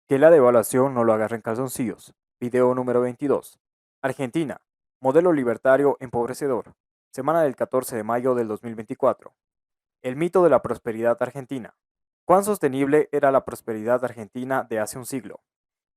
Que la devaluación no lo agarre en calzoncillos. Video número 22. Argentina. Modelo libertario empobrecedor. Semana del 14 de mayo del 2024. El mito de la prosperidad argentina. ¿Cuán sostenible era la prosperidad argentina de hace un siglo?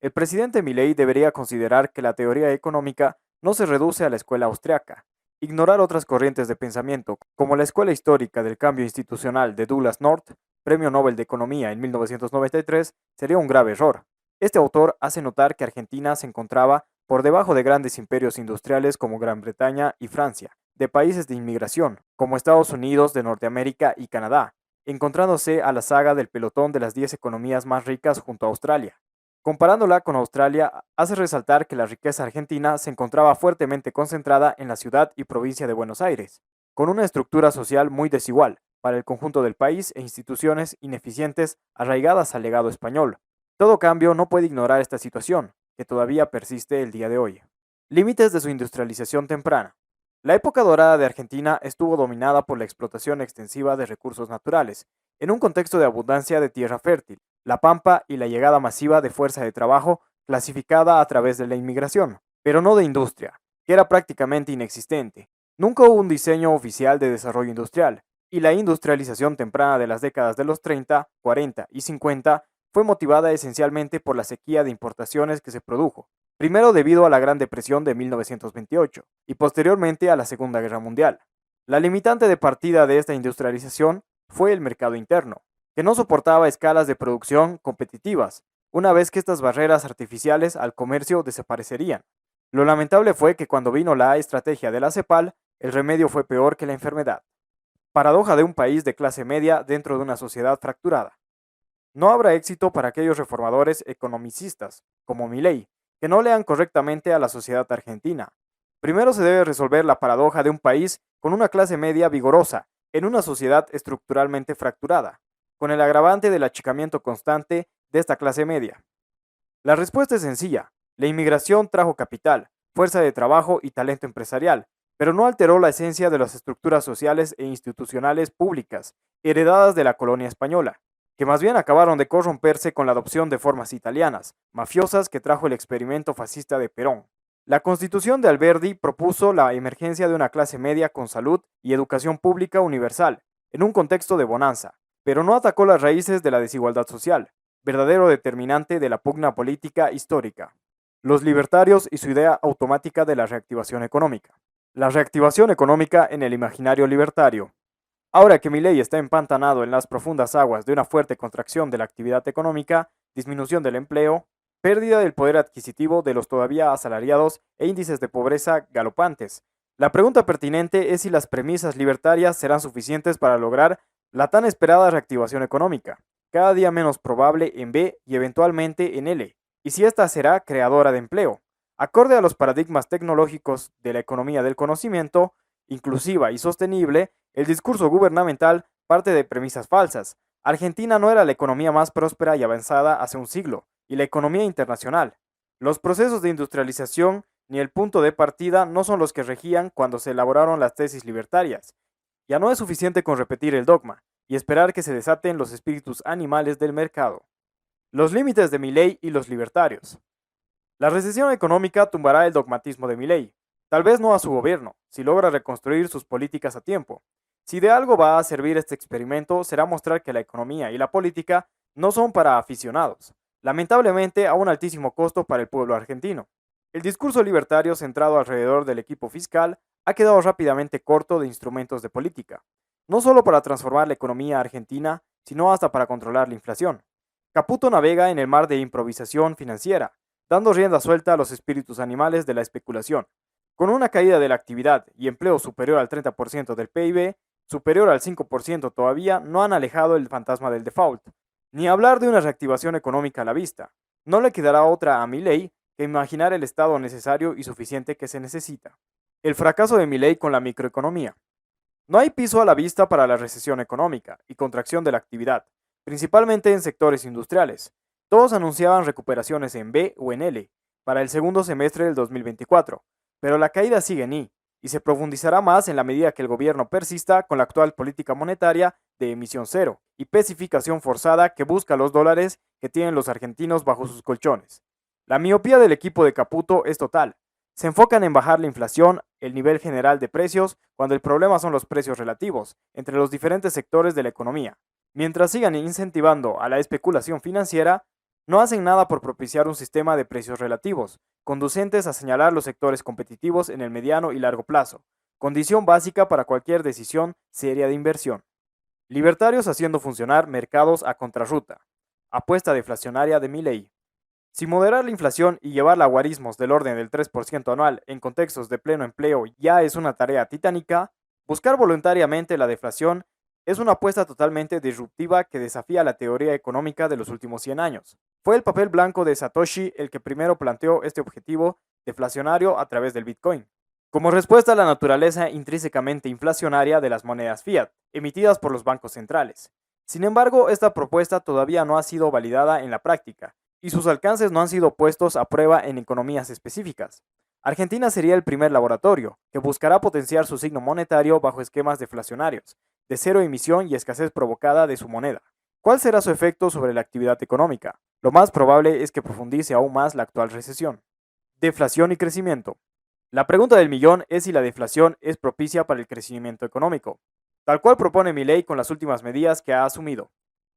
El presidente Milei debería considerar que la teoría económica no se reduce a la escuela austriaca. Ignorar otras corrientes de pensamiento, como la escuela histórica del cambio institucional de Douglas North, Premio Nobel de Economía en 1993, sería un grave error. Este autor hace notar que Argentina se encontraba por debajo de grandes imperios industriales como Gran Bretaña y Francia, de países de inmigración, como Estados Unidos de Norteamérica y Canadá, encontrándose a la saga del pelotón de las 10 economías más ricas junto a Australia. Comparándola con Australia, hace resaltar que la riqueza argentina se encontraba fuertemente concentrada en la ciudad y provincia de Buenos Aires, con una estructura social muy desigual para el conjunto del país e instituciones ineficientes arraigadas al legado español. Todo cambio no puede ignorar esta situación, que todavía persiste el día de hoy. Límites de su industrialización temprana. La época dorada de Argentina estuvo dominada por la explotación extensiva de recursos naturales, en un contexto de abundancia de tierra fértil, la pampa y la llegada masiva de fuerza de trabajo clasificada a través de la inmigración, pero no de industria, que era prácticamente inexistente. Nunca hubo un diseño oficial de desarrollo industrial, y la industrialización temprana de las décadas de los 30, 40 y 50 fue motivada esencialmente por la sequía de importaciones que se produjo, primero debido a la Gran Depresión de 1928 y posteriormente a la Segunda Guerra Mundial. La limitante de partida de esta industrialización fue el mercado interno, que no soportaba escalas de producción competitivas, una vez que estas barreras artificiales al comercio desaparecerían. Lo lamentable fue que cuando vino la estrategia de la CEPAL, el remedio fue peor que la enfermedad. Paradoja de un país de clase media dentro de una sociedad fracturada. No habrá éxito para aquellos reformadores economicistas, como Milei, que no lean correctamente a la sociedad argentina. Primero se debe resolver la paradoja de un país con una clase media vigorosa en una sociedad estructuralmente fracturada, con el agravante del achicamiento constante de esta clase media. La respuesta es sencilla. La inmigración trajo capital, fuerza de trabajo y talento empresarial, pero no alteró la esencia de las estructuras sociales e institucionales públicas, heredadas de la colonia española, que más bien acabaron de corromperse con la adopción de formas italianas, mafiosas que trajo el experimento fascista de Perón. La Constitución de Alberdi propuso la emergencia de una clase media con salud y educación pública universal, en un contexto de bonanza, pero no atacó las raíces de la desigualdad social, verdadero determinante de la pugna política histórica. Los libertarios y su idea automática de la reactivación económica. La reactivación económica en el imaginario libertario. Ahora que Milei está empantanado en las profundas aguas de una fuerte contracción de la actividad económica, disminución del empleo, pérdida del poder adquisitivo de los todavía asalariados e índices de pobreza galopantes, la pregunta pertinente es si las premisas libertarias serán suficientes para lograr la tan esperada reactivación económica, cada día menos probable en B y eventualmente en L, y si ésta será creadora de empleo. Acorde a los paradigmas tecnológicos de la economía del conocimiento, inclusiva y sostenible, el discurso gubernamental parte de premisas falsas. Argentina no era la economía más próspera y avanzada hace un siglo, y la economía internacional. Los procesos de industrialización ni el punto de partida no son los que regían cuando se elaboraron las tesis libertarias. Ya no es suficiente con repetir el dogma y esperar que se desaten los espíritus animales del mercado. Los límites de Milei y los libertarios. La recesión económica tumbará el dogmatismo de Milei, tal vez no a su gobierno, si logra reconstruir sus políticas a tiempo. Si de algo va a servir este experimento será mostrar que la economía y la política no son para aficionados, lamentablemente a un altísimo costo para el pueblo argentino. El discurso libertario centrado alrededor del equipo fiscal ha quedado rápidamente corto de instrumentos de política, no solo para transformar la economía argentina, sino hasta para controlar la inflación. Caputo navega en el mar de improvisación financiera, dando rienda suelta a los espíritus animales de la especulación. Con una caída de la actividad y empleo superior al 30% del PIB, superior al 5% todavía, no han alejado el fantasma del default. Ni hablar de una reactivación económica a la vista. No le quedará otra a Milei que imaginar el estado necesario y suficiente que se necesita. El fracaso de Milei con la microeconomía. No hay piso a la vista para la recesión económica y contracción de la actividad, principalmente en sectores industriales. Todos anunciaban recuperaciones en B o en L para el segundo semestre del 2024, pero la caída sigue en I. y se profundizará más en la medida que el gobierno persista con la actual política monetaria de emisión cero y pesificación forzada que busca los dólares que tienen los argentinos bajo sus colchones. La miopía del equipo de Caputo es total. Se enfocan en bajar la inflación, el nivel general de precios, cuando el problema son los precios relativos entre los diferentes sectores de la economía. Mientras sigan incentivando a la especulación financiera, no hacen nada por propiciar un sistema de precios relativos, conducentes a señalar los sectores competitivos en el mediano y largo plazo, condición básica para cualquier decisión seria de inversión. Libertarios haciendo funcionar mercados a contrarruta. Apuesta deflacionaria de Milei. Si moderar la inflación y llevarla a guarismos del orden del 3% anual en contextos de pleno empleo ya es una tarea titánica, buscar voluntariamente la deflación es una apuesta totalmente disruptiva que desafía la teoría económica de los últimos 100 años. Fue el papel blanco de Satoshi el que primero planteó este objetivo deflacionario a través del Bitcoin, como respuesta a la naturaleza intrínsecamente inflacionaria de las monedas fiat, emitidas por los bancos centrales. Sin embargo, esta propuesta todavía no ha sido validada en la práctica, y sus alcances no han sido puestos a prueba en economías específicas. Argentina sería el primer laboratorio, que buscará potenciar su signo monetario bajo esquemas deflacionarios, de cero emisión y escasez provocada de su moneda. ¿Cuál será su efecto sobre la actividad económica? Lo más probable es que profundice aún más la actual recesión. Deflación y crecimiento. La pregunta del millón es si la deflación es propicia para el crecimiento económico, tal cual propone Milei con las últimas medidas que ha asumido.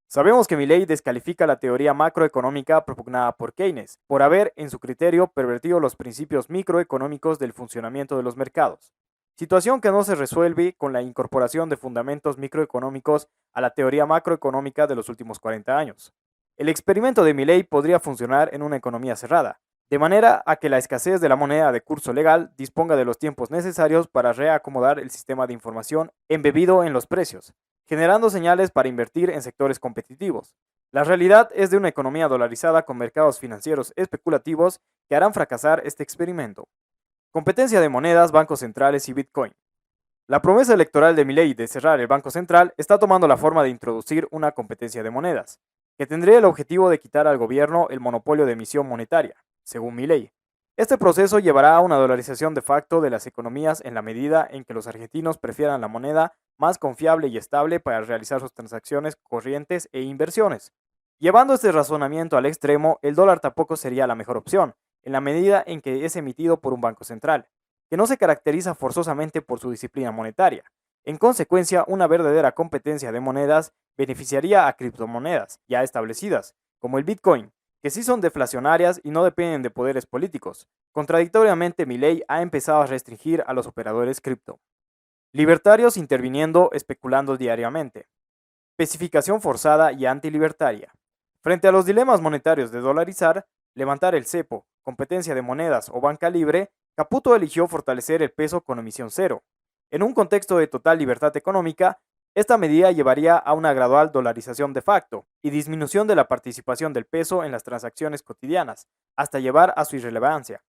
Sabemos que Milei descalifica la teoría macroeconómica propugnada por Keynes, por haber, en su criterio, pervertido los principios microeconómicos del funcionamiento de los mercados, situación que no se resuelve con la incorporación de fundamentos microeconómicos a la teoría macroeconómica de los últimos 40 años. El experimento de Milei podría funcionar en una economía cerrada, de manera a que la escasez de la moneda de curso legal disponga de los tiempos necesarios para reacomodar el sistema de información embebido en los precios, generando señales para invertir en sectores competitivos. La realidad es de una economía dolarizada con mercados financieros especulativos que harán fracasar este experimento. Competencia de monedas, bancos centrales y Bitcoin. La promesa electoral de Milei de cerrar el Banco Central está tomando la forma de introducir una competencia de monedas, que tendría el objetivo de quitar al gobierno el monopolio de emisión monetaria, según Milei. Este proceso llevará a una dolarización de facto de las economías en la medida en que los argentinos prefieran la moneda más confiable y estable para realizar sus transacciones corrientes e inversiones. Llevando este razonamiento al extremo, el dólar tampoco sería la mejor opción, en la medida en que es emitido por un banco central, que no se caracteriza forzosamente por su disciplina monetaria. En consecuencia, una verdadera competencia de monedas beneficiaría a criptomonedas ya establecidas, como el Bitcoin, que sí son deflacionarias y no dependen de poderes políticos. Contradictoriamente, Milei ha empezado a restringir a los operadores cripto. Libertarios interviniendo, especulando diariamente. Especificación forzada y antilibertaria. Frente a los dilemas monetarios de dolarizar, levantar el cepo, competencia de monedas o banca libre, Caputo eligió fortalecer el peso con emisión cero. En un contexto de total libertad económica, esta medida llevaría a una gradual dolarización de facto y disminución de la participación del peso en las transacciones cotidianas, hasta llevar a su irrelevancia.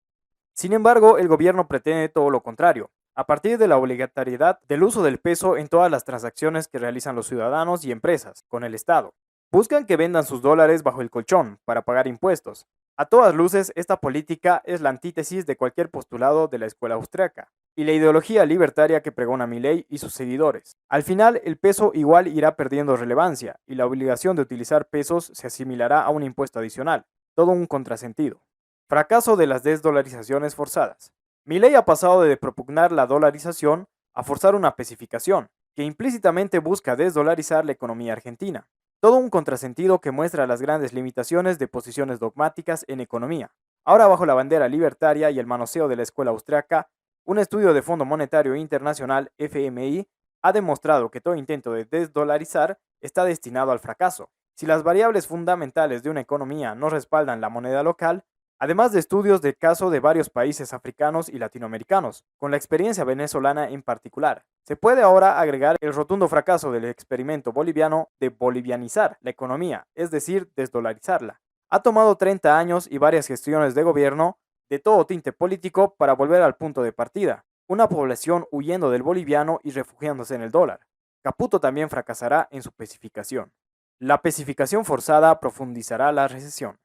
Sin embargo, el gobierno pretende todo lo contrario, a partir de la obligatoriedad del uso del peso en todas las transacciones que realizan los ciudadanos y empresas con el Estado. Buscan que vendan sus dólares bajo el colchón para pagar impuestos. A todas luces, esta política es la antítesis de cualquier postulado de la escuela austriaca y la ideología libertaria que pregona Milei y sus seguidores. Al final, el peso igual irá perdiendo relevancia y la obligación de utilizar pesos se asimilará a un impuesto adicional, todo un contrasentido. Fracaso de las desdolarizaciones forzadas. Milei ha pasado de propugnar la dolarización a forzar una especificación, que implícitamente busca desdolarizar la economía argentina. Todo un contrasentido que muestra las grandes limitaciones de posiciones dogmáticas en economía. Ahora bajo la bandera libertaria y el manoseo de la escuela austriaca, un estudio de Fondo Monetario Internacional, FMI, ha demostrado que todo intento de desdolarizar está destinado al fracaso. Si las variables fundamentales de una economía no respaldan la moneda local, además de estudios de caso de varios países africanos y latinoamericanos, con la experiencia venezolana en particular. Se puede ahora agregar el rotundo fracaso del experimento boliviano de bolivianizar la economía, es decir, desdolarizarla. Ha tomado 30 años y varias gestiones de gobierno de todo tinte político para volver al punto de partida, una población huyendo del boliviano y refugiándose en el dólar. Caputo también fracasará en su pacificación. La pacificación forzada profundizará la recesión.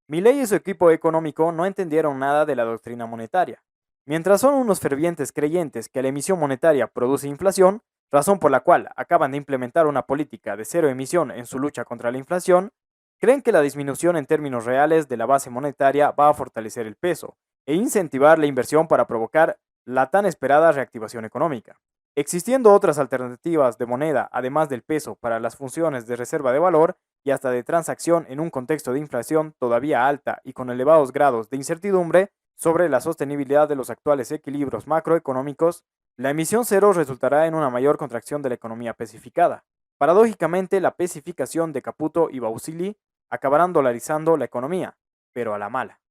Milei y su equipo económico no entendieron nada de la doctrina monetaria. Mientras son unos fervientes creyentes que la emisión monetaria produce inflación, razón por la cual acaban de implementar una política de cero emisión en su lucha contra la inflación, creen que la disminución en términos reales de la base monetaria va a fortalecer el peso e incentivar la inversión para provocar la tan esperada reactivación económica. Existiendo otras alternativas de moneda además del peso para las funciones de reserva de valor y hasta de transacción en un contexto de inflación todavía alta y con elevados grados de incertidumbre sobre la sostenibilidad de los actuales equilibrios macroeconómicos, la emisión cero resultará en una mayor contracción de la economía pesificada. Paradójicamente, la pesificación de Caputo y Bausili acabarán dolarizando la economía, pero a la mala.